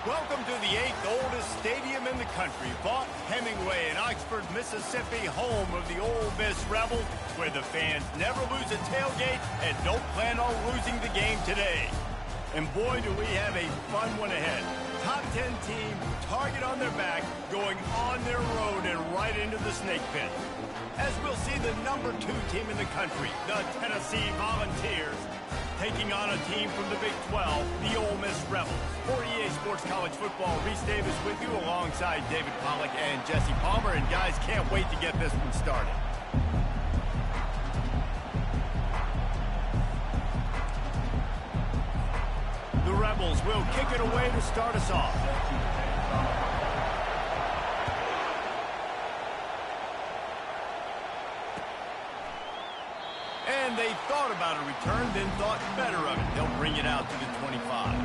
Welcome to the 8th oldest stadium in the country, Vaught Hemingway in Oxford, Mississippi, home of the Ole Miss Rebels, where the fans never lose a tailgate and don't plan on losing the game today. And boy, do we have a fun one ahead. Top 10 team, target on their back, going on their road and right into the snake pit. As we'll see the number 2 team in the country, the Tennessee Volunteers, taking on a team from the Big 12, the Ole Miss Rebels. For EA Sports College Football, Reese Davis with you alongside David Pollack and Jesse Palmer. And guys, can't wait to get this one started. The Rebels will kick it away to start us off. And they thought about a return, then thought better of it. They'll bring it out to the 25.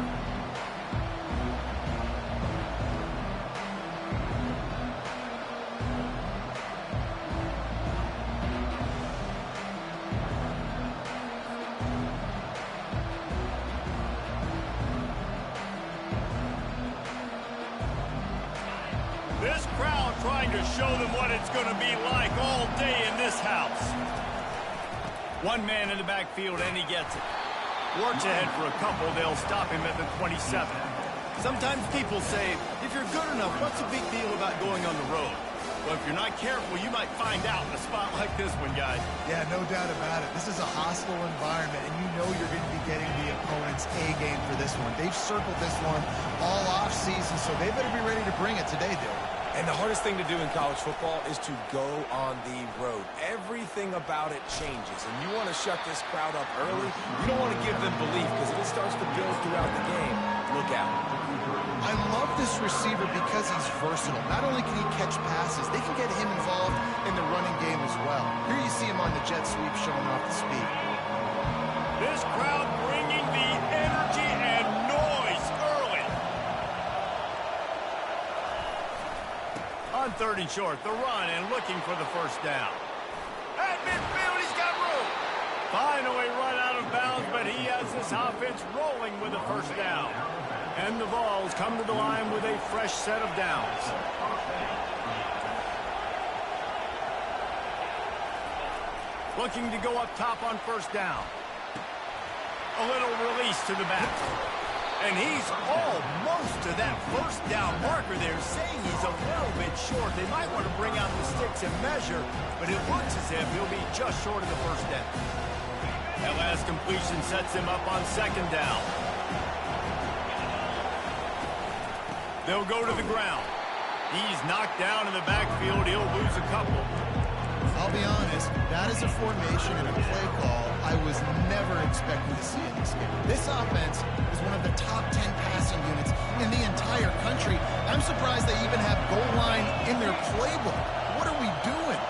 This crowd trying to show them what it's going to be like all day in this house. One man in the backfield, and he gets it. Works ahead for a couple. They'll stop him at the 27. Sometimes people say, if you're good enough, what's the big deal about going on the road? Well, if you're not careful, you might find out in a spot like this one, guys. Yeah, no doubt about it. This is a hostile environment, and you know you're going to be getting the opponent's A game for this one. They've circled this one all off season, so they better be ready to bring it today, Dylan. And the hardest thing to do in college football is to go on the road. Everything about it changes, and you want to shut this crowd up early. You don't want to give them belief, because if it starts to build throughout the game, look out. I love this receiver because he's versatile. Not only can he catch passes, they can get him involved in the running game as well. Here you see him on the jet sweep showing off the speed. This crowd bringing the energy and noise early. On 3rd and short, the run and looking for the first down. At midfield, he's got room. Finally run out of bounds, but he has this offense rolling with a first down. And the Vols come to the line with a fresh set of downs. Looking to go up top on first down. A little release to the back. And he's almost to that first down marker there, saying he's a little bit short. They might want to bring out the sticks and measure, but it looks as if he'll be just short of the first down. That last completion sets him up on 2nd down. They'll go to the ground. He's knocked down in the backfield. He'll lose a couple. I'll be honest, that is a formation and a play call I was never expecting to see in this game. This offense is one of the top 10 passing units in the entire country. I'm surprised they even have goal line in their playbook. What are we doing?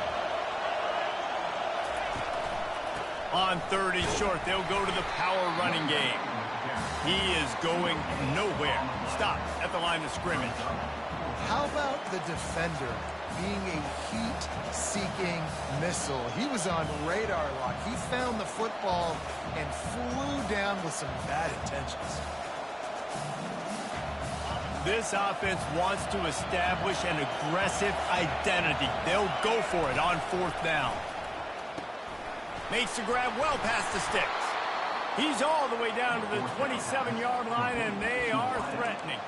On 3rd and short, they'll go to the power running game. He is going nowhere. Stop at the line of scrimmage. How about the defender being a heat-seeking missile? He was on radar lock. He found the football and flew down with some bad intentions. This offense wants to establish an aggressive identity. They'll go for it on 4th down. Makes the grab well past the sticks. He's all the way down to the 27-yard line, and they are threatening.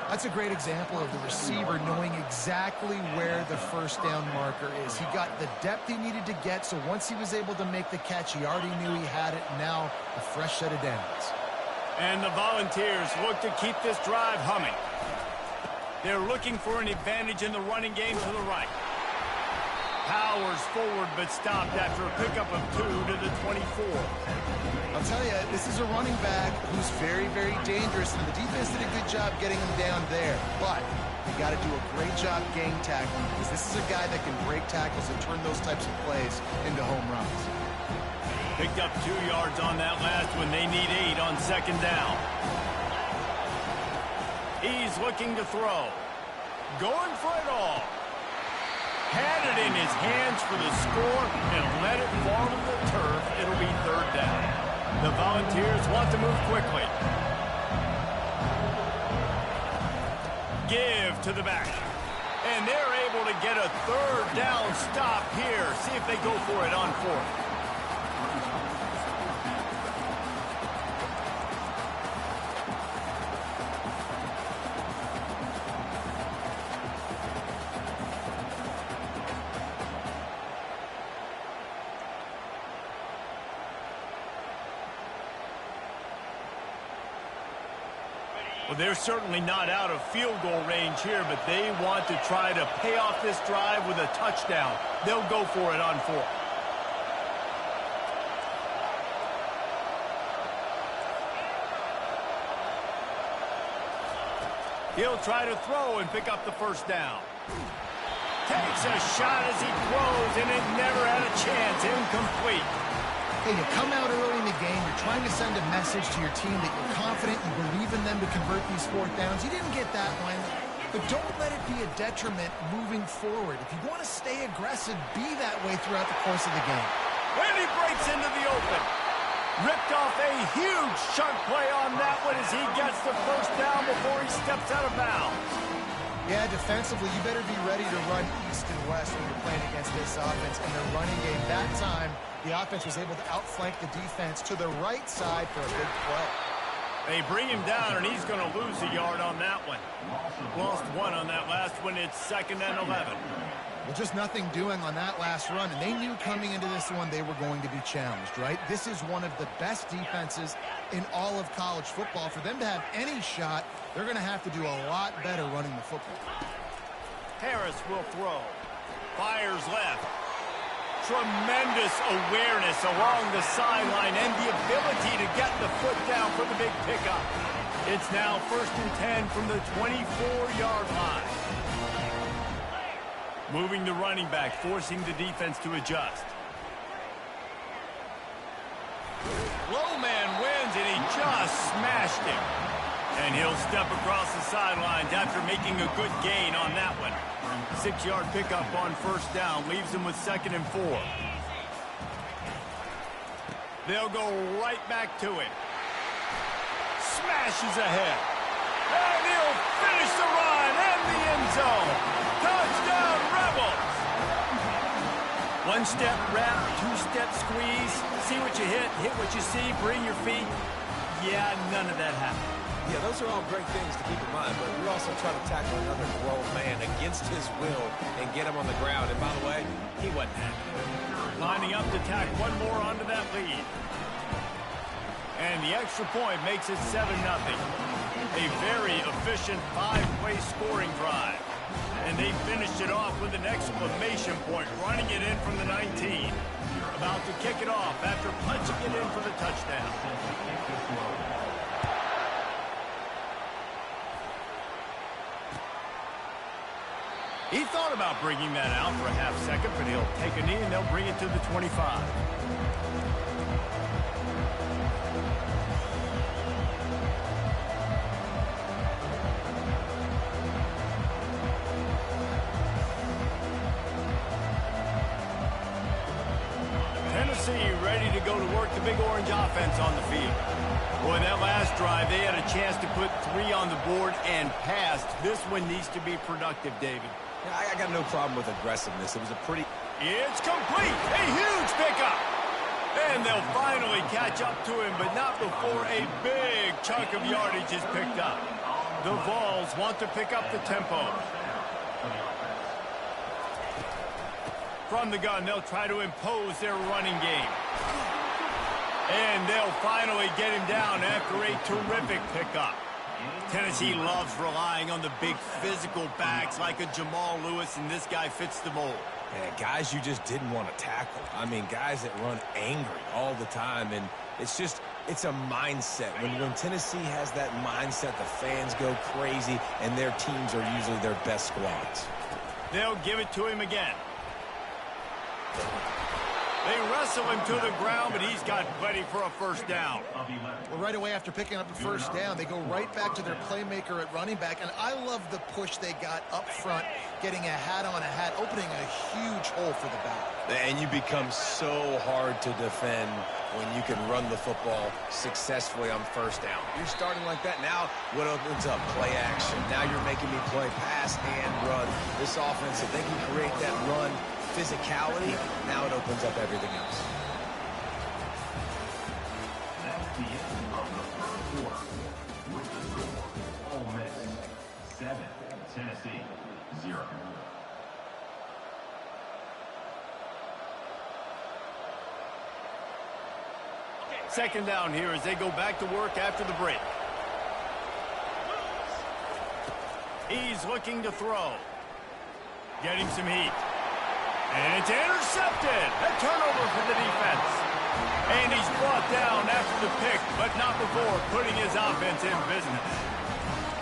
That's a great example of the receiver knowing exactly where the first down marker is. He got the depth he needed to get, so once he was able to make the catch, he already knew he had it. Now, a fresh set of downs. And the Volunteers look to keep this drive humming. They're looking for an advantage in the running game to the right. Powers forward, but stopped after a pickup of 2 to the 24. I'll tell you, this is a running back who's very, very dangerous, and the defense did a good job getting him down there. But you got to do a great job gang tackling, because this is a guy that can break tackles and turn those types of plays into home runs. Picked up 2 yards on that last one. They need 8 on 2nd down. He's looking to throw. Going for it all. Had it in his hands for the score and let it fall to the turf. It'll be 3rd down. The Volunteers want to move quickly. give to the back. And they're able to get a third down stop here. See if they go for it on fourth. Well, they're certainly not out of field goal range here, but they want to try to pay off this drive with a touchdown. They'll go for it on fourth. He'll try to throw and pick up the first down. Takes a shot as he throws, and it never had a chance. Incomplete. Hey, you come out early in the game, you're trying to send a message to your team that you're confident, you believe in them to convert these fourth downs. You didn't get that one, but don't let it be a detriment moving forward. If you want to stay aggressive, be that way throughout the course of the game. And he breaks into the open. Ripped off a huge chunk play on that one as he gets the first down before he steps out of bounds. Yeah, defensively, you better be ready to run east and west when you're playing against this offense and their running game. That time, the offense was able to outflank the defense to the right side for a big play. They bring him down, and he's going to lose a yard on that one. Lost one on that last one. It's 2nd and 11. Well, just nothing doing on that last run, and they knew coming into this one they were going to be challenged, right? This is one of the best defenses in all of college football. For them to have any shot, they're going to have to do a lot better running the football. Harris will throw. Fires left. Tremendous awareness along the sideline and the ability to get the foot down for the big pickup. It's now 1st and 10 from the 24-yard line. Moving the running back, forcing the defense to adjust. Low man wins, and he just smashed him. And he'll step across the sidelines after making a good gain on that one. 6-yard pickup on first down, leaves him with 2nd and 4. They'll go right back to it. Smashes ahead. And he'll finish the run and the end zone. Touchdown, Rebels! 1-step wrap, 2-step squeeze. See what you hit what you see, bring your feet. Yeah, none of that happened. Yeah, those are all great things to keep in mind, but we're also trying to tackle another grown man against his will and get him on the ground. And by the way, he wasn't happy. Lining up to tack one more onto that lead. And the extra point makes it 7-0. A very efficient 5-play scoring drive. And they finished it off with an exclamation point, running it in from the 19. About to kick it off after punching it in for the touchdown. He thought about bringing that out for a half second, but he'll take a knee and they'll bring it to the 25. Tennessee ready to go to work the Big Orange offense on the field. Boy, that last drive, they had a chance to put 3 on the board and passed. This one needs to be productive, David. Yeah, I got no problem with aggressiveness. It was a pretty... It's complete! A huge pickup! And they'll finally catch up to him, but not before a big chunk of yardage is picked up. The Vols want to pick up the tempo. From the gun, they'll try to impose their running game. And they'll finally get him down after a terrific pickup. Tennessee loves relying on the big physical backs like a Jamal Lewis, and this guy fits the mold. Yeah, guys you just didn't want to tackle. I mean, guys that run angry all the time, and it's a mindset. When Tennessee has that mindset, the fans go crazy, and their teams are usually their best squads. They'll give it to him again. They wrestle him to the ground, but he's got plenty for a first down. Well, right away after picking up a first down, they go right back to their playmaker at running back, and I love the push they got up front, getting a hat on a hat, opening a huge hole for the back. And you become so hard to defend when you can run the football successfully on first down. You're starting like that. Now what opens up? Play action. Now you're making me play pass and run. This offense, if they can create that run physicality, now it opens up everything else. That's the end of the first quarter. With the score, Ole Miss 7, Tennessee 0. Second down here as they go back to work after the break. He's looking to throw. Getting some heat. And it's intercepted. A turnover for the defense. And he's brought down after the pick, but not before putting his offense in business.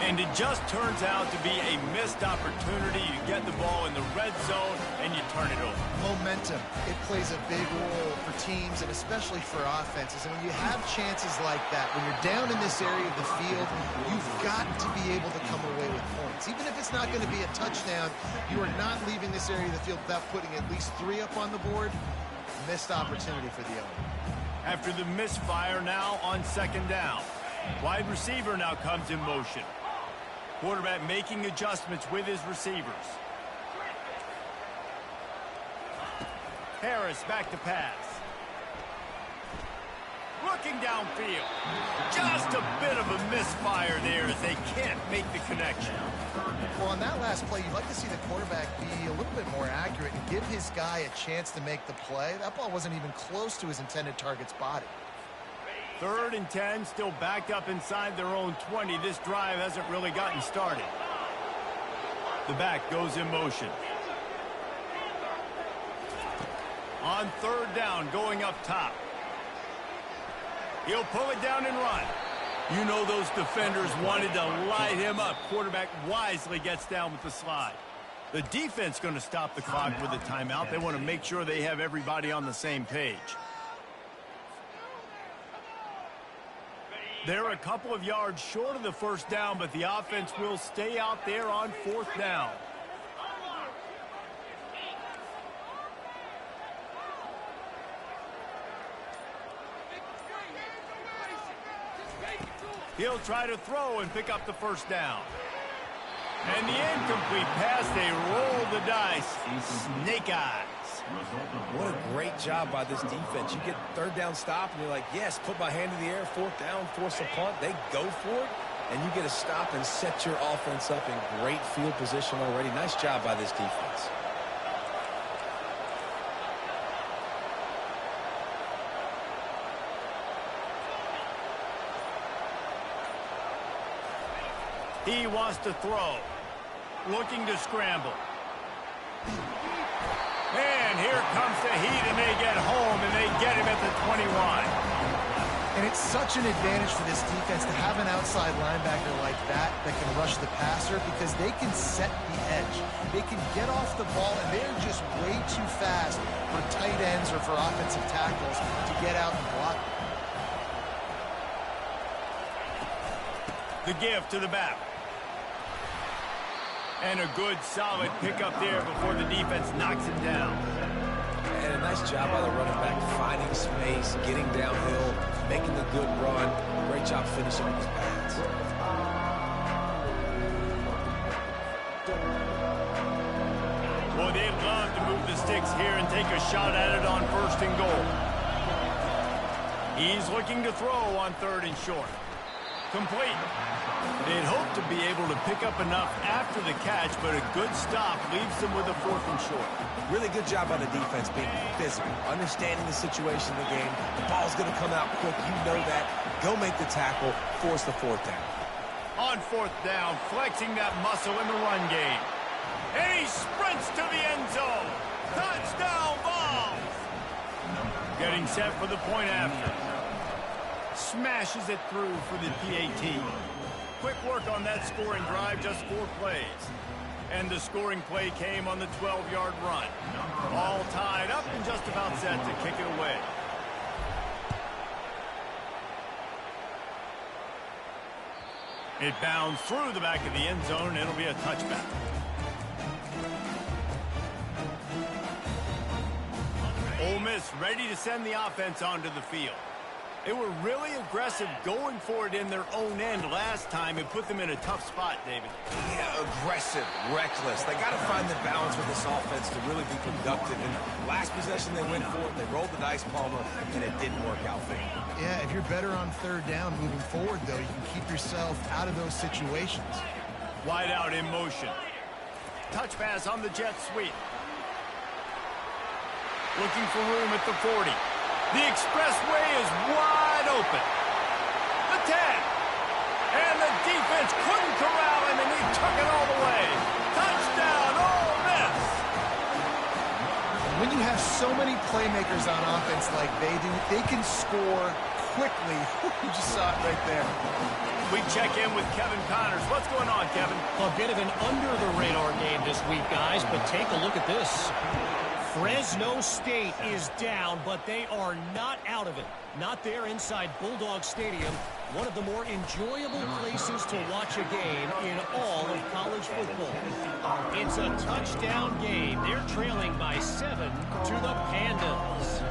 And it just turns out to be a missed opportunity. You get the ball in the red zone, and you turn it over. Momentum. It plays a big role for teams and especially for offenses. And when you have chances like that, when you're down in this area of the field, you've got to be able to come away with points. Even if it's not going to be a touchdown, you are not leaving this area of the field without putting at least 3 up on the board. Missed opportunity for the owner. After the misfire, now on second down. Wide receiver now comes in motion. Quarterback making adjustments with his receivers. Harris back to pass. Looking downfield. Just a bit of a misfire there as they can't make the connection. Well, on that last play, you'd like to see the quarterback be a little bit more accurate and give his guy a chance to make the play. That ball wasn't even close to his intended target's body. 3rd and 10, still backed up inside their own 20. This drive hasn't really gotten started. The back goes in motion. On 3rd down, going up top. He'll pull it down and run. You know those defenders wanted to light him up. Quarterback wisely gets down with the slide. The defense going to stop the clock with a timeout. They want to make sure they have everybody on the same page. They're a couple of yards short of the first down, but the offense will stay out there on 4th down. He'll try to throw and pick up the first down. And the incomplete pass, they roll the dice. Snake eyes. What a great job by this defense. You get 3rd down stop, and you're like, yes, put my hand in the air, 4th down, force a punt. They go for it, and you get a stop and set your offense up in great field position already. Nice job by this defense. He wants to throw. Looking to scramble. And here comes the heat, and they get home, and they get him at the 21. And it's such an advantage for this defense to have an outside linebacker like that can rush the passer because they can set the edge. They can get off the ball, and they're just way too fast for tight ends or for offensive tackles to get out and block them. The give to the back. And a good, solid pickup there before the defense knocks him down. And a nice job by the running back, finding space, getting downhill, making a good run. Great job finishing with his pads. Boy, they'd love to move the sticks here and take a shot at it on 1st and goal. He's looking to throw on 3rd and short. Complete. They'd hope to be able to pick up enough after the catch, but a good stop leaves them with a 4th and short. Really good job by the defense being physical, understanding the situation in the game. The ball's going to come out quick. You know that. Go make the tackle, force the 4th down. On 4th down, flexing that muscle in the run game. And he sprints to the end zone. Touchdown, Vols! Getting set for the point after. Smashes it through for the PAT. Quick work on that scoring drive, just 4 plays. And the scoring play came on the 12-yard run. All tied up and just about set to kick it away. It bounds through the back of the end zone, and it'll be a touchback. Ole Miss ready to send the offense onto the field. They were really aggressive going for it in their own end last time. It put them in a tough spot, David. Yeah, aggressive, reckless. They got to find the balance with this offense to really be productive. And last possession they went for it, they rolled the dice, Palmer, and it didn't work out for them. Yeah, if you're better on third down moving forward, though, you can keep yourself out of those situations. Wide out in motion. Touch pass on the jet sweep. Looking for room at the 40. The expressway is wide open. The 10. And the defense couldn't corral him, and he took it all the way. Touchdown, Ole Miss. When you have so many playmakers on offense like they do, they can score quickly. You just saw it right there. We check in with Kevin Connors. What's going on, Kevin? A bit of an under-the-radar game this week, guys, but take a look at this. Fresno State is down, but they are not out of it. Not there inside Bulldog Stadium, one of the more enjoyable places to watch a game in all of college football. It's a touchdown game. They're trailing by 7 to the Pandas.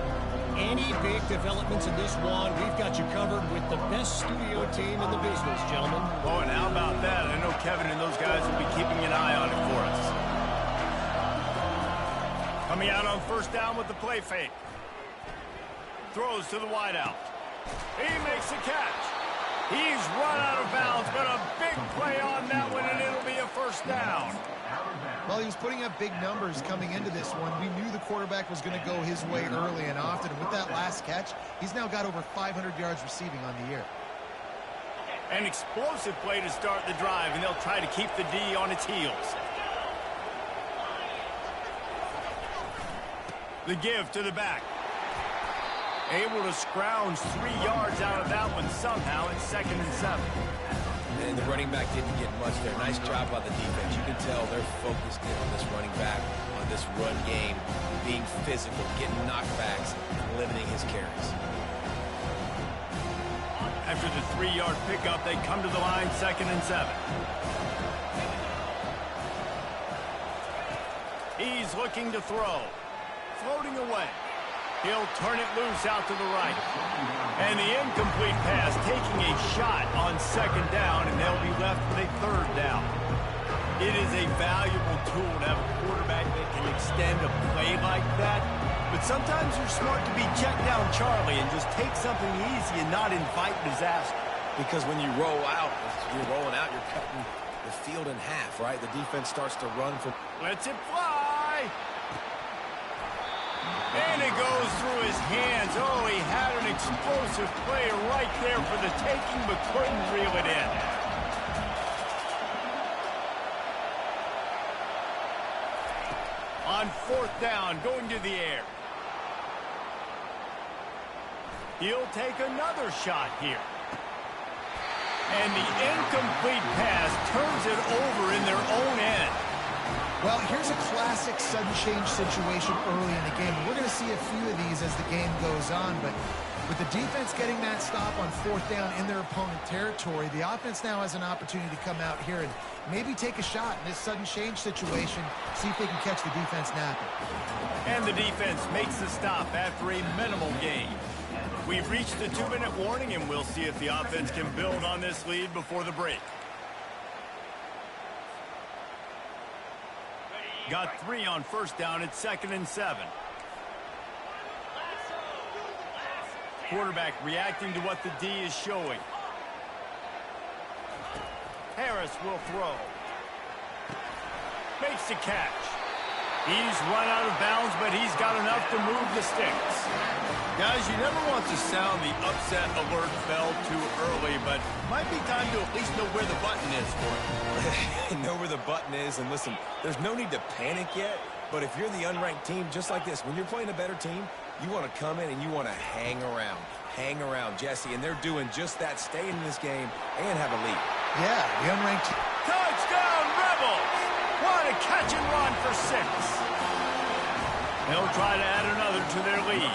Any big developments in this one, we've got you covered with the best studio team in the business, gentlemen. Oh, and how about that? I know Kevin and those guys will be keeping an eye on it for us. Coming out on first down with the play fake. Throws to the wideout. He makes a catch. He's run out of bounds, but a big play on that one, and it'll be a first down. Well, he was putting up big numbers coming into this one. We knew the quarterback was going to go his way early and often. And with that last catch, he's now got over 500 yards receiving on the year. An explosive play to start the drive, and they'll try to keep the D on its heels. The give to the back. Able to scrounge 3 yards out of that one somehow. It's 2nd and 7. And the running back didn't get much there. Nice job by the defense. You can tell they're focused in on this running back, on this run game, being physical, getting knockbacks, and limiting his carries. After the 3-yard pickup, they come to the line, 2nd and 7. He's looking to throw. Floating away. He'll turn it loose out to the right. And the incomplete pass taking a shot on 2nd down, and they'll be left with a 3rd down. It is a valuable tool to have a quarterback that can extend a play like that. But sometimes you're smart to be check down Charlie and just take something easy and not invite disaster. Because when you roll out, you're rolling out, you're cutting the field in half, right? The defense starts to run from... Lets it fly. And it goes through his hands. Oh, he had an explosive play right there for the taking, but couldn't reel it in. On 4th down, going to the air. He'll take another shot here. And the incomplete pass turns it over in their own end. Well, here's a classic sudden change situation early in the game. We're going to see a few of these as the game goes on, but with the defense getting that stop on 4th down in their opponent territory, the offense now has an opportunity to come out here and maybe take a shot in this sudden change situation, see if they can catch the defense napping. And the defense makes the stop after a minimal gain. We've reached the 2-minute warning, and we'll see if the offense can build on this lead before the break. Got 3 on first down. It's 2nd and 7. Quarterback reacting to what the D is showing. Harris will throw. Makes the catch. He's run out of bounds, but he's got enough to move the sticks. Guys, you never want to sound the upset alert bell too early, but might be time to at least know where the button is for it. Know where the button is, and listen, there's no need to panic yet, but if you're the unranked team, just like this, when you're playing a better team, you want to come in and you want to hang around, Jesse, and they're doing just that, staying in this game and have a lead. Yeah, the unranked... Touchdown, Rebels! What a catch and run for 6. They'll try to add another to their lead.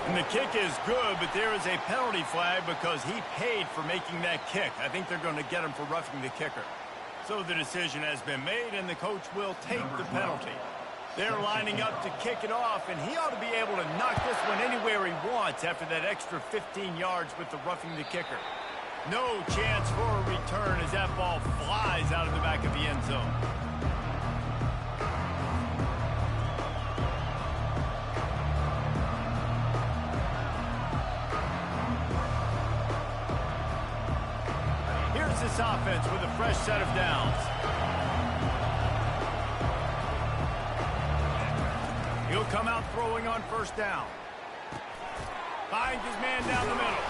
And the kick is good, but there is a penalty flag because he paid for making that kick. I think they're going to get him for roughing the kicker. So the decision has been made, and the coach will take the penalty. They're lining up to kick it off, and he ought to be able to knock this one anywhere he wants after that extra 15 yards with the roughing the kicker. No chance for a return as that ball flies out of the back of the end zone. Here's this offense with a fresh set of downs. He'll come out throwing on first down. Finds his man down the middle.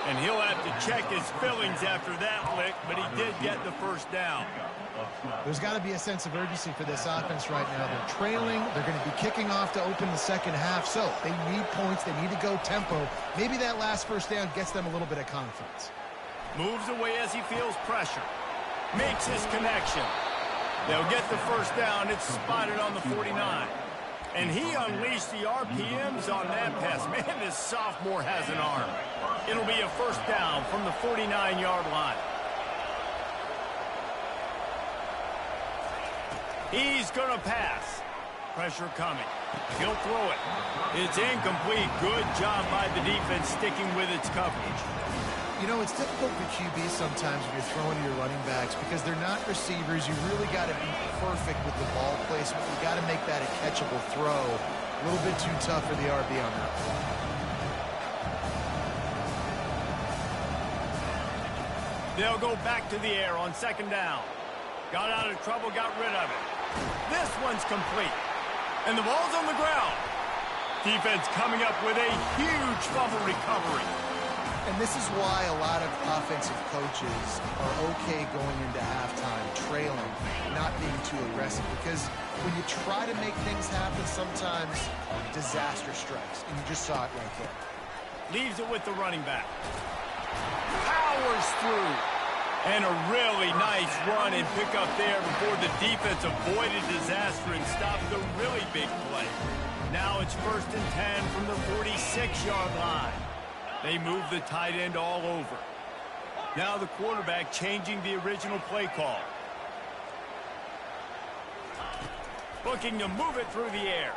And he'll have to check his fillings after that lick, but he did get the first down. There's got to be a sense of urgency for this offense right now. They're trailing. They're going to be kicking off to open the second half. So they need points. They need to go tempo. Maybe that last first down gets them a little bit of confidence. Moves away as he feels pressure. Makes his connection. They'll get the first down. It's spotted on the 49. And he unleashed the RPMs on that pass. Man, this sophomore has an arm. It'll be a first down from the 49-yard line. He's going to pass. Pressure coming. He'll throw it. It's incomplete. Good job by the defense sticking with its coverage. You know, it's difficult for QBs sometimes when you're throwing to your running backs because they're not receivers. You really got to be perfect with the ball placement. You got to make that a catchable throw. A little bit too tough for the RB on that one. They'll go back to the air on second down. Got out of trouble, got rid of it. This one's complete. And the ball's on the ground. Defense coming up with a huge fumble recovery. And this is why a lot of offensive coaches are okay going into halftime trailing, not being too aggressive, because when you try to make things happen, sometimes disaster strikes, and you just saw it right there. Leaves it with the running back. Powers through. And a really nice run and pick up there before the defense avoided disaster and stopped the really big play. Now it's 1st and 10 from the 46-yard line. They move the tight end all over. Now the quarterback changing the original play call. Looking to move it through the air.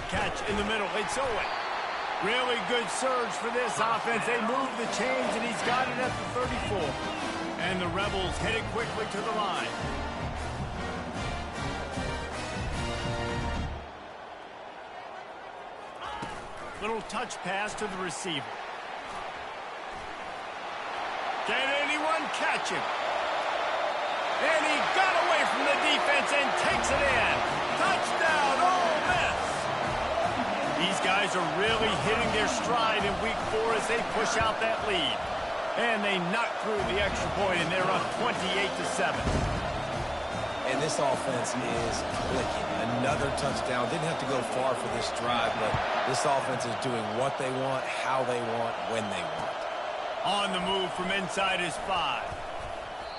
Catch in the middle. It's Owen. Really good surge for this offense. They move the chains, and he's got it at the 34. And the Rebels headed quickly to the line. Little touch pass to the receiver. Can anyone catch him? And he got away from the defense and takes it in. Touchdown, Ole Miss. These guys are really hitting their stride in week 4 as they push out that lead. And they knock through the extra point, and they're up 28-7. And this offense is clicking. Another touchdown. Didn't have to go far for this drive, but this offense is doing what they want, how they want, when they want. On the move from inside his 5.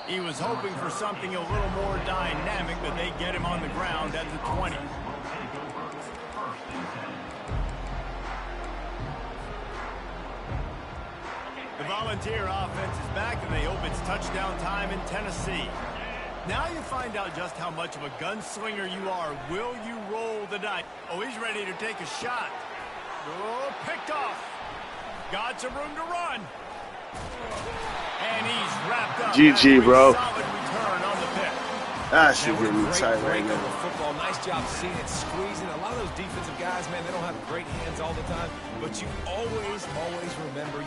He was hoping for something a little more dynamic, but they get him on the ground at the 20. The Volunteer offense is back, and they hope it's touchdown time in Tennessee. Now you find out just how much of a gunslinger you are. Will you roll the dice? Oh, he's ready to take a shot. Oh, picked off. Got some room to run. And he's wrapped up. GG, bro. Solid return on the pick. That should get me tight right now. Football. Nice job seeing it, squeezing. A lot of those defensive guys, man, they don't have great hands all the time, but you always remember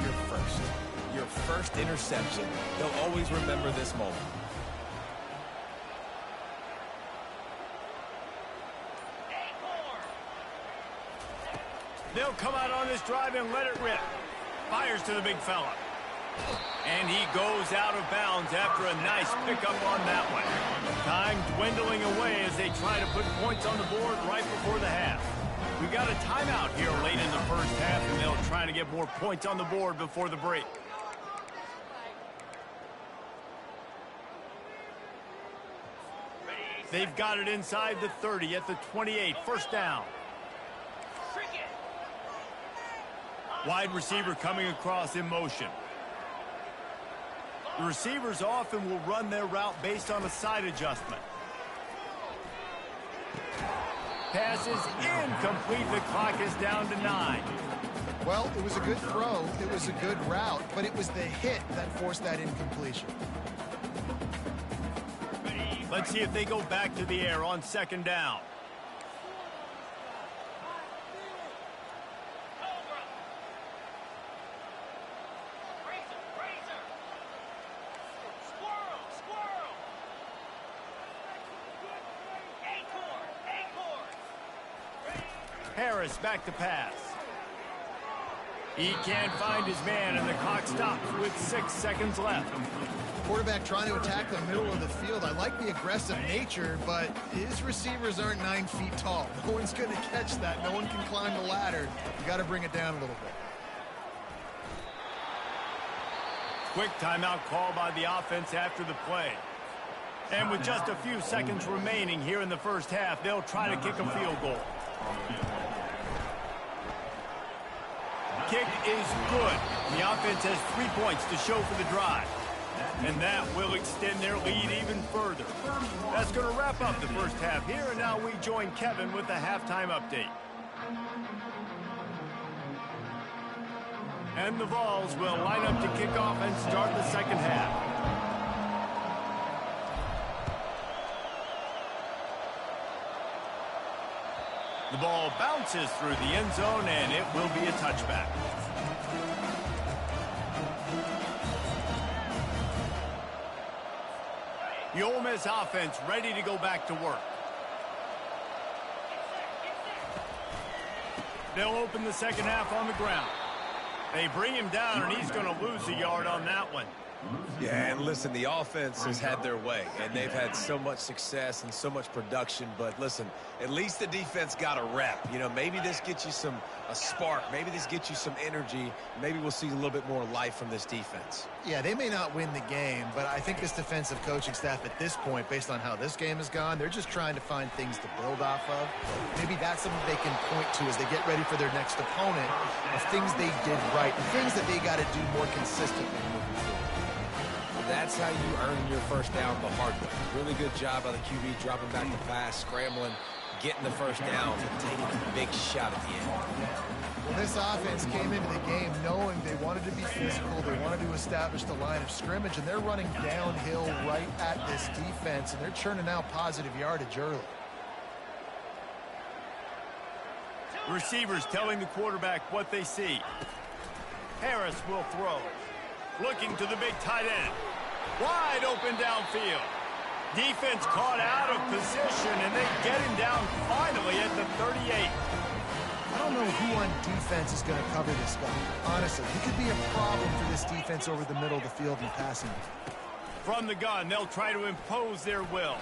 your first interception. They'll always remember this moment. They'll come out on this drive and let it rip. Fires to the big fella. And he goes out of bounds after a nice pickup on that one. Time dwindling away as they try to put points on the board right before the half. We've got a timeout here late in the first half, and they'll try to get more points on the board before the break. They've got it inside the 30 at the 28. First down. Wide receiver coming across in motion. The receivers often will run their route based on a side adjustment. Pass is incomplete. The clock is down to 9. Well, it was a good throw. It was a good route, but it was the hit that forced that incompletion. Let's see if they go back to the air on second down. Harris back to pass. He can't find his man, and the clock stops with 6 seconds left. Quarterback trying to attack the middle of the field. I like the aggressive nature, but his receivers aren't 9 feet tall. No one's going to catch that. No one can climb the ladder. You got to bring it down a little bit. Quick timeout call by the offense after the play. And with just a few seconds remaining here in the first half, they'll try to kick a field goal. Kick is good. The offense has 3 points to show for the drive. And that will extend their lead even further. That's going to wrap up the first half here, and now we join Kevin with the halftime update. And the Vols will line up to kick off and start the second half. The ball bounces through the end zone, and it will be a touchback. The Ole Miss offense ready to go back to work. They'll open the second half on the ground. They bring him down, and he's going to lose a yard on that one. Yeah, and listen, the offense has had their way, and they've had so much success and so much production. But listen, at least the defense got a rep. You know, maybe this gets you a spark. Maybe this gets you some energy. Maybe we'll see a little bit more life from this defense. Yeah, they may not win the game, but I think this defensive coaching staff at this point, based on how this game has gone, they're just trying to find things to build off of. Maybe that's something they can point to as they get ready for their next opponent of things they did right and things that they got to do more consistently moving forward. That's how you earn your first down the hard way. Really good job by the QB, dropping back the pass, scrambling, getting the first down, and taking a big shot at the end. Well, this offense came into the game knowing they wanted to be physical, they wanted to establish the line of scrimmage, and they're running downhill right at this defense, and they're churning out positive yardage early. Receivers telling the quarterback what they see. Harris will throw. Looking to the big tight end. Wide open downfield. Defense caught out of position, and they get him down finally at the 38. I don't know who on defense is going to cover this guy. Honestly, he could be a problem for this defense over the middle of the field in passing. From the gun, they'll try to impose their will.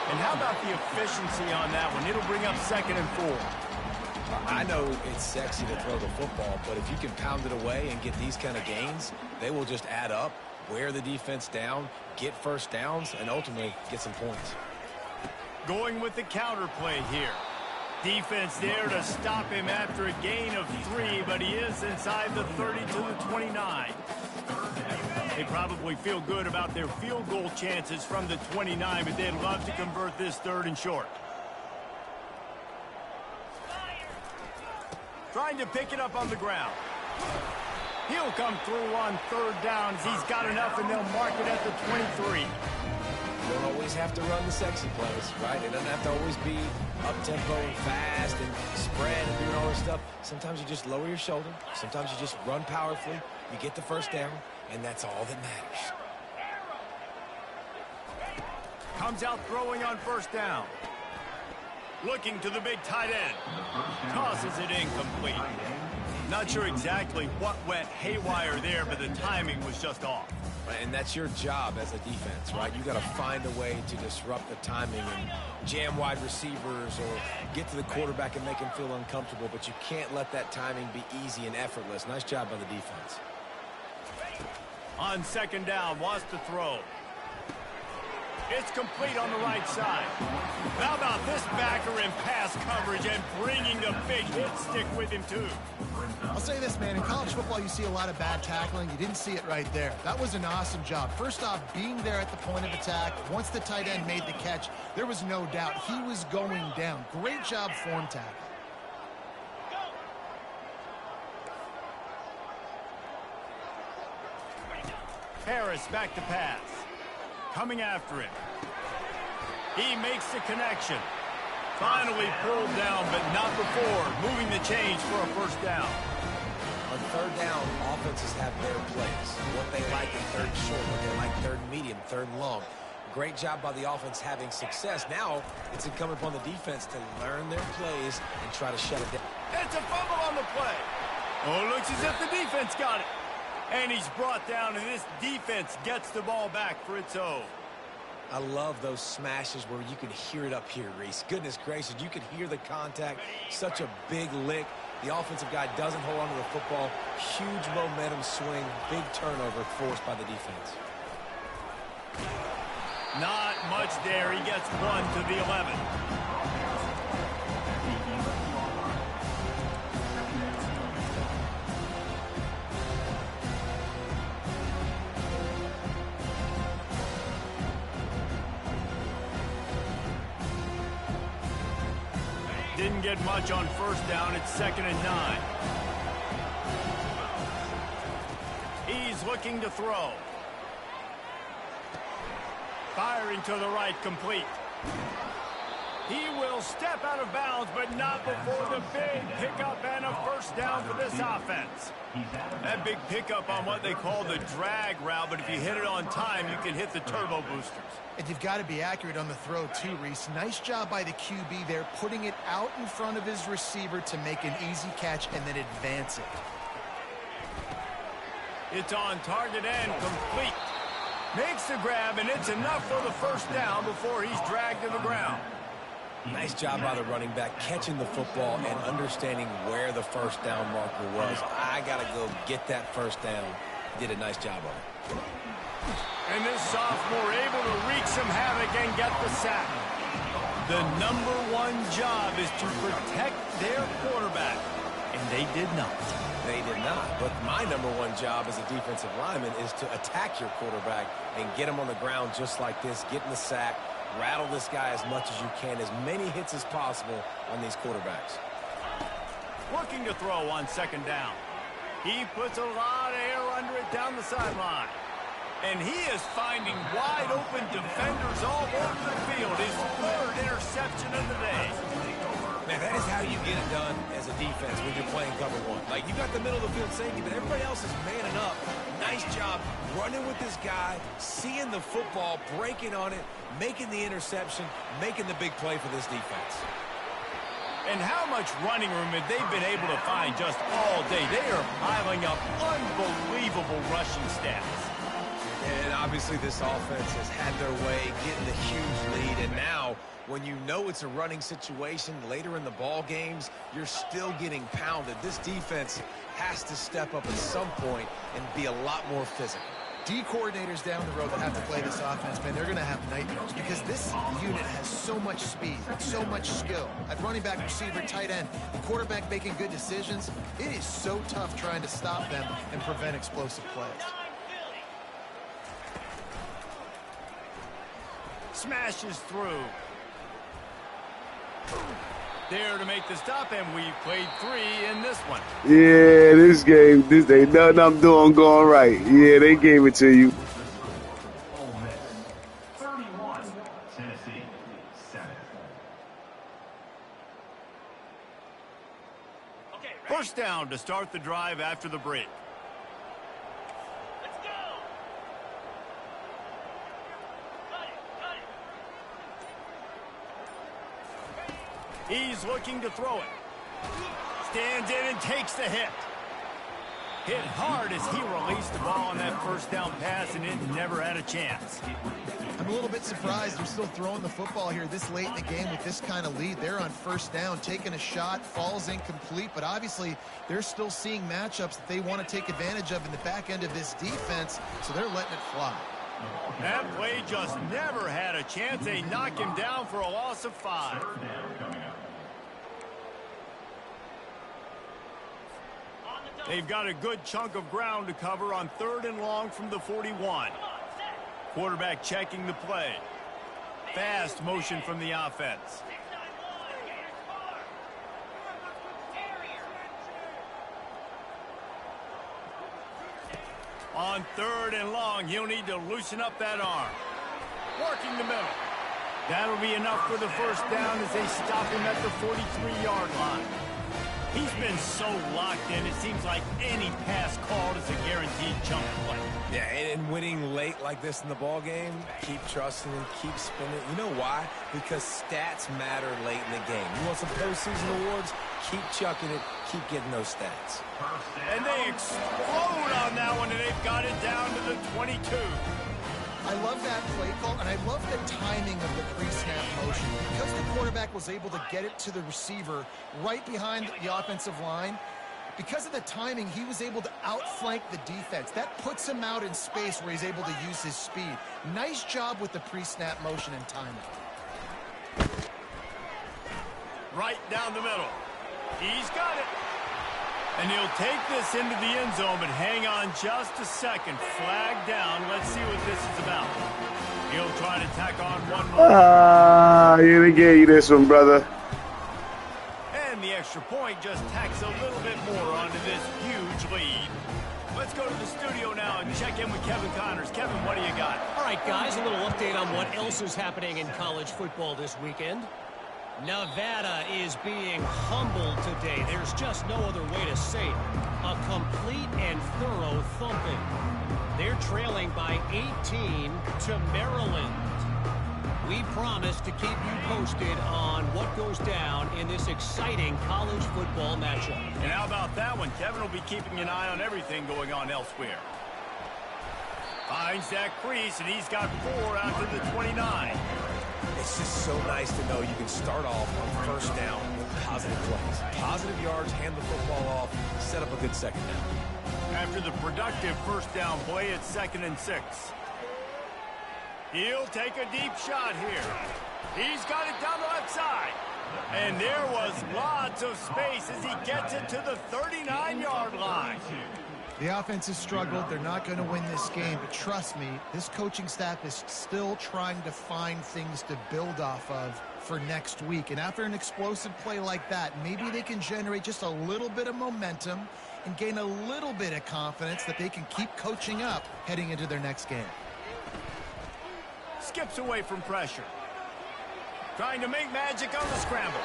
And how about the efficiency on that one? It'll bring up 2nd and 4. I know it's sexy to throw the football, but if you can pound it away and get these kind of gains, they will just add up, wear the defense down, get first downs, and ultimately get some points. Going with the counter play here. Defense there to stop him after a gain of 3, but he is inside the 30 to the 29. They probably feel good about their field goal chances from the 29, but they'd love to convert this 3rd and short. Trying to pick it up on the ground. He'll come through on 3rd down as he's got enough, and they'll mark it at the 23. You don't always have to run the sexy plays, right? It doesn't have to always be up-tempo and fast and spread and doing all this stuff. Sometimes you just lower your shoulder. Sometimes you just run powerfully. You get the first down, and that's all that matters. Comes out throwing on 1st down. Looking to the big tight end. Tosses it incomplete. Not sure exactly what went haywire there, but the timing was just off. And that's your job as a defense, right? You got to find a way to disrupt the timing and jam wide receivers or get to the quarterback and make him feel uncomfortable, but you can't let that timing be easy and effortless. Nice job by the defense. On 2nd down, wants to throw. It's complete on the right side. How about this backer in pass coverage and bringing the big hit stick with him, too? I'll say this, man. In college football, you see a lot of bad tackling. You didn't see it right there. That was an awesome job. First off, being there at the point of attack. Once the tight end made the catch, there was no doubt he was going down. Great job form tackle. Harris back to pass. Coming after him. He makes the connection. Finally pulled down, but not before moving the chains for a first down. On third down, offenses have their plays. What they like in third and short, what they like third and medium, third and long. Great job by the offense having success. Now it's incumbent upon the defense to learn their plays and try to shut it down. It's a fumble on the play. Oh, looks as if the defense got it. And he's brought down, and this defense gets the ball back for its own. I love those smashes where you can hear it up here, Reese. Goodness gracious, you can hear the contact. Such a big lick. The offensive guy doesn't hold on to the football. Huge momentum swing. Big turnover forced by the defense. Not much there. He gets one to the 11. Didn't get much on first down. It's 2nd and 9. He's looking to throw. Firing to the right, complete. He will step out of bounds, but not before the big pickup and a first down for this offense. That big pickup on what they call the drag route, but if you hit it on time, you can hit the turbo boosters. And you've got to be accurate on the throw, too, Reese. Nice job by the QB there, putting it out in front of his receiver to make an easy catch and then advance it. It's on target and complete. Makes the grab, and it's enough for the first down before he's dragged to the ground. Nice job by the running back, catching the football and understanding where the first down marker was. I got to go get that first down. Did a nice job of it. And this sophomore able to wreak some havoc and get the sack. The #1 job is to protect their quarterback, and they did not. They did not. But my #1 job as a defensive lineman is to attack your quarterback and get him on the ground just like this, get in the sack, rattle this guy as much as you can, as many hits as possible on these quarterbacks. Looking to throw on 2nd down. He puts a lot of air under it down the sideline. And he is finding wide-open defenders all over the field. His 3rd interception of the day. Man, that is how you get it done as a defense when you're playing cover one. Like, you got the middle of the field safety, but everybody else is manning up. Nice job running with this guy, seeing the football, breaking on it, making the interception, making the big play for this defense. And how much running room have they been able to find just all day? They are piling up unbelievable rushing stats. And obviously this offense has had their way, getting the huge lead. And now, when you know it's a running situation later in the ball games, you're still getting pounded. This defense has to step up at some point and be a lot more physical. D coordinators down the road that have to play this offense, man, they're going to have nightmares because this unit has so much speed, so much skill. At running back, receiver, tight end, the quarterback making good decisions. It is so tough trying to stop them and prevent explosive plays. Smashes through. There to make the stop, and we played 3 in this one. Yeah, this game, this ain't nothing I'm doing going right. Yeah, they gave it to you. 31, Tennessee, 7. First down to start the drive after the break. He's looking to throw it. Stands in and takes the hit. Hit hard as he released the ball on that first down pass, and it never had a chance. I'm a little bit surprised they're still throwing the football here this late in the game with this kind of lead. They're on first down, taking a shot, falls incomplete, but obviously they're still seeing matchups that they want to take advantage of in the back end of this defense, so they're letting it fly. That play just never had a chance. They knock him down for a loss of 5. Third down coming up. They've got a good chunk of ground to cover on 3rd and long from the 41. Quarterback checking the play. Fast motion from the offense. On 3rd and long, he'll need to loosen up that arm. Working the middle. That'll be enough for the first down as they stop him at the 43-yard line. He's been so locked in, it seems like any pass called is a guaranteed chunk play. Yeah, and winning late like this in the ball game, keep trusting and keep spinning. You know why? Because stats matter late in the game. You want some postseason awards? Keep chucking it. Keep getting those stats. And they explode on that one, and they've got it down to the 22. I love that play call, and I love the timing of the pre-snap motion. Because the quarterback was able to get it to the receiver right behind the offensive line, because of the timing, he was able to outflank the defense. That puts him out in space where he's able to use his speed. Nice job with the pre-snap motion and timing. Right down the middle. He's got it. And he'll take this into the end zone, but hang on just a second. Flag down. Let's see what this is about. He'll try to tack on one more. Yeah, they gave you this one, brother. And the extra point just tacks a little bit more onto this huge lead. Let's go to the studio now and check in with Kevin Connors. Kevin, what do you got? All right, guys, a little update on what else is happening in college football this weekend. Nevada is being humbled today. There's just no other way to say it. A complete and thorough thumping. They're trailing by 18 to Maryland. We promise to keep you posted on what goes down in this exciting college football matchup. And how about that one? Kevin will be keeping an eye on everything going on elsewhere. Finds that crease, and he's got 4 out to the 29. It's just so nice to know you can start off on first down with positive plays. Positive yards, hand the football off, set up a good second down. After the productive first down play, it's 2nd and 6. He'll take a deep shot here. He's got it down the left side. And there was lots of space as he gets it to the 39-yard line. The offense has struggled. They're not going to win this game, but trust me, this coaching staff is still trying to find things to build off of for next week. And after an explosive play like that, maybe they can generate just a little bit of momentum and gain a little bit of confidence that they can keep coaching up heading into their next game. Skips away from pressure. Trying to make magic on the scramble.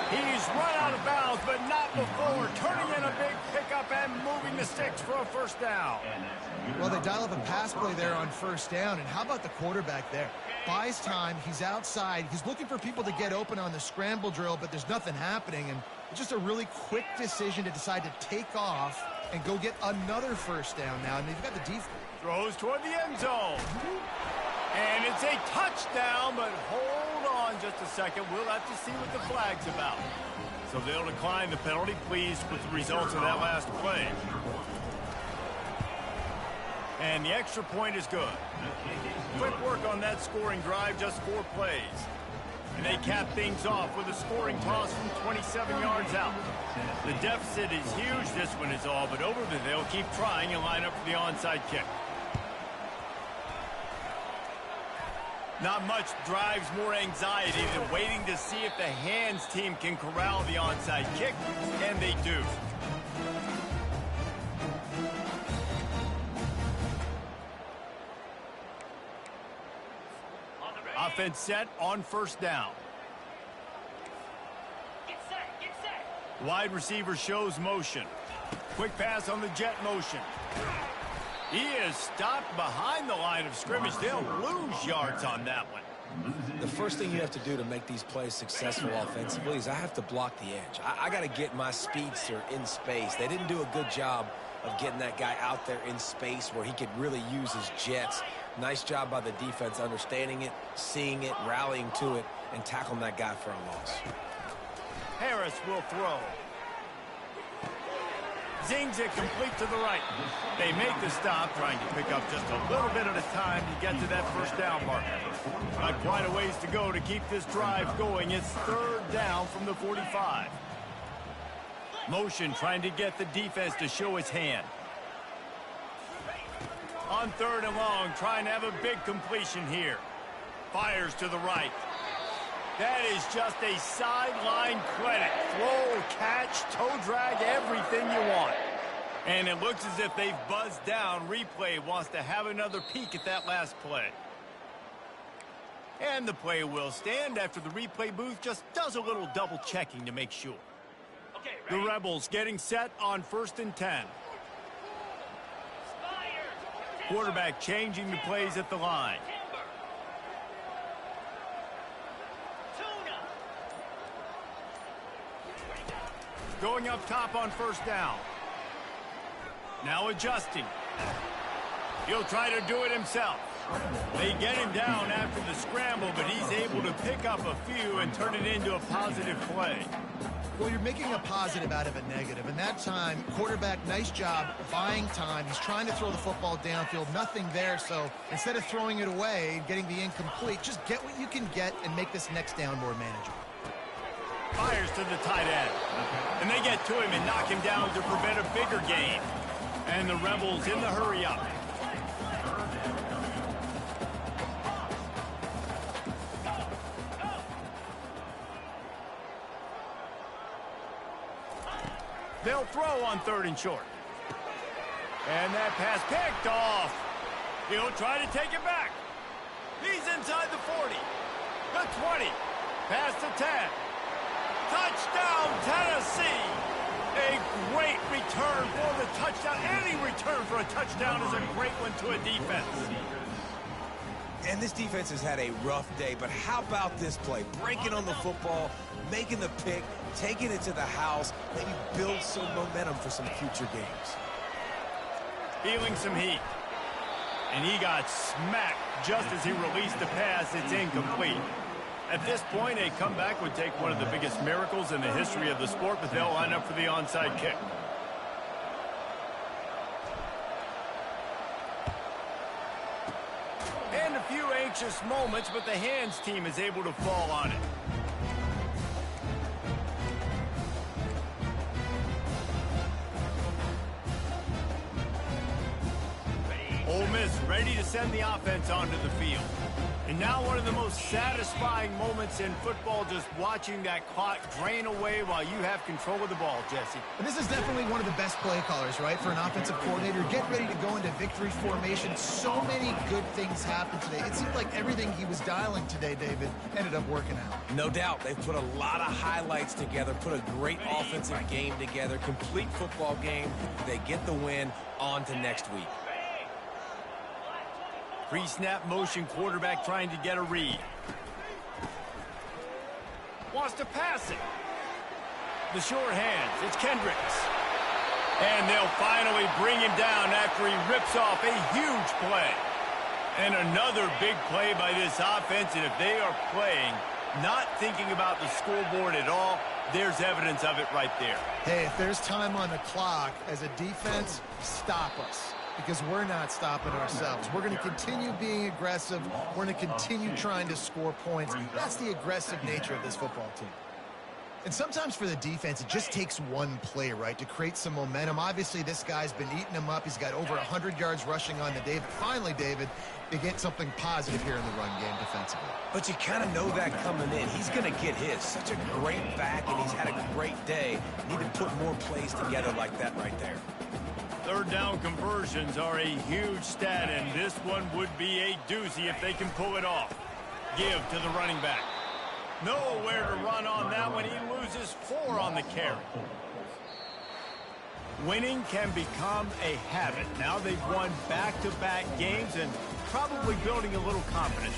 He's run out of bounds, but not before turning in a big pickup and moving the sticks for a first down. Well, they dial up a pass play there on first down, and how about the quarterback there? Buys time, he's outside, he's looking for people to get open on the scramble drill, but there's nothing happening, and it's just a really quick decision to decide to take off and go get another first down now, and they've got the defense. Throws toward the end zone. And it's a touchdown, but hold on just a second. We'll have to see what the flag's about. So they'll decline the penalty, pleased with the results of that last play. And the extra point is good. Quick work on that scoring drive, just 4 plays. And they cap things off with a scoring toss from 27 yards out. The deficit is huge, this one is all, but over there they'll keep trying and line up for the onside kick. Not much drives more anxiety than waiting to see if the hands team can corral the onside kick, and they do. Offense set on first down. Get set. Wide receiver shows motion. Quick pass on the jet motion. He is stopped behind the line of scrimmage. They'll lose yards on that one. The first thing you have to do to make these plays successful offensively is I have to block the edge. I got to get my speedster in space. They didn't do a good job of getting that guy out there in space where he could really use his jets. Nice job by the defense understanding it, seeing it, rallying to it, and tackling that guy for a loss. Harris will throw. Zings it complete to the right. They make the stop, trying to pick up just a little bit at a time to get to that first down mark. Not quite a ways to go to keep this drive going. It's third down from the 45. Motion trying to get the defense to show its hand. On third and long, trying to have a big completion here. Fires to the right. That is just a sideline credit. Throw, catch, toe drag, everything you want. And it looks as if they've buzzed down. Replay wants to have another peek at that last play. And the play will stand after the replay booth just does a little double checking to make sure. Okay, The ready? Rebels getting set on 1st and 10. Quarterback changing the plays at the line. Going up top on first down. Now adjusting. He'll try to do it himself. They get him down after the scramble, but he's able to pick up a few and turn it into a positive play. Well, you're making a positive out of a negative. And that time, quarterback, nice job buying time. He's trying to throw the football downfield. Nothing there. So instead of throwing it away and getting the incomplete, just get what you can get and make this next down more manageable. Fires to the tight end. And they get to him and knock him down to prevent a bigger gain. And the Rebels in the hurry up. They'll throw on third and short. And that pass picked off. He'll try to take it back. He's inside the 40. The 20. Past the 10. Touchdown, Tennessee. A great return for the touchdown. Any return for a touchdown is a great one to a defense. And this defense has had a rough day, but how about this play? Breaking on the football, making the pick, taking it to the house, maybe build some momentum for some future games. Feeling some heat. And he got smacked just as he released the pass. It's incomplete. At this point, a comeback would take one of the biggest miracles in the history of the sport, but they'll line up for the onside kick. And a few anxious moments, but the hands team is able to fall on it. Ole Miss ready to send the offense onto the field. And now one of the most satisfying moments in football, just watching that clock drain away while you have control of the ball, Jesse. And this is definitely one of the best play callers, right, for an offensive coordinator. Get ready to go into victory formation. So many good things happened today. It seemed like everything he was dialing today, David, ended up working out. No doubt, they've put a lot of highlights together, put a great offensive game together, complete football game. They get the win. On to next week. Pre-snap motion, quarterback trying to get a read. Wants to pass it. The short hands. It's Kendricks. And they'll finally bring him down after he rips off a huge play. And another big play by this offense. And if they are playing, not thinking about the scoreboard at all, there's evidence of it right there. Hey, if there's time on the clock, as a defense, stop us. Because we're not stopping ourselves. We're going to continue being aggressive. We're going to continue trying to score points. That's the aggressive nature of this football team. And sometimes for the defense, it just takes one play, right, to create some momentum. Obviously, this guy's been eating them up. He's got over 100 yards rushing on the day. Finally, David, they get something positive here in the run game defensively. But you kind of know that coming in. He's going to get his. Such a great back, and he's had a great day. Need to put more plays together like that right there. Third down conversions are a huge stat, and this one would be a doozy if they can pull it off. Give to the running back. Nowhere to run on that one. He loses 4 on the carry. Winning can become a habit. Now they've won back-to-back games and probably building a little confidence.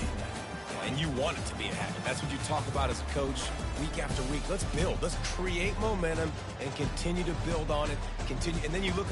And you want it to be a habit. That's what you talk about as a coach week after week. Let's build. Let's create momentum and continue to build on it. Continue, and then you look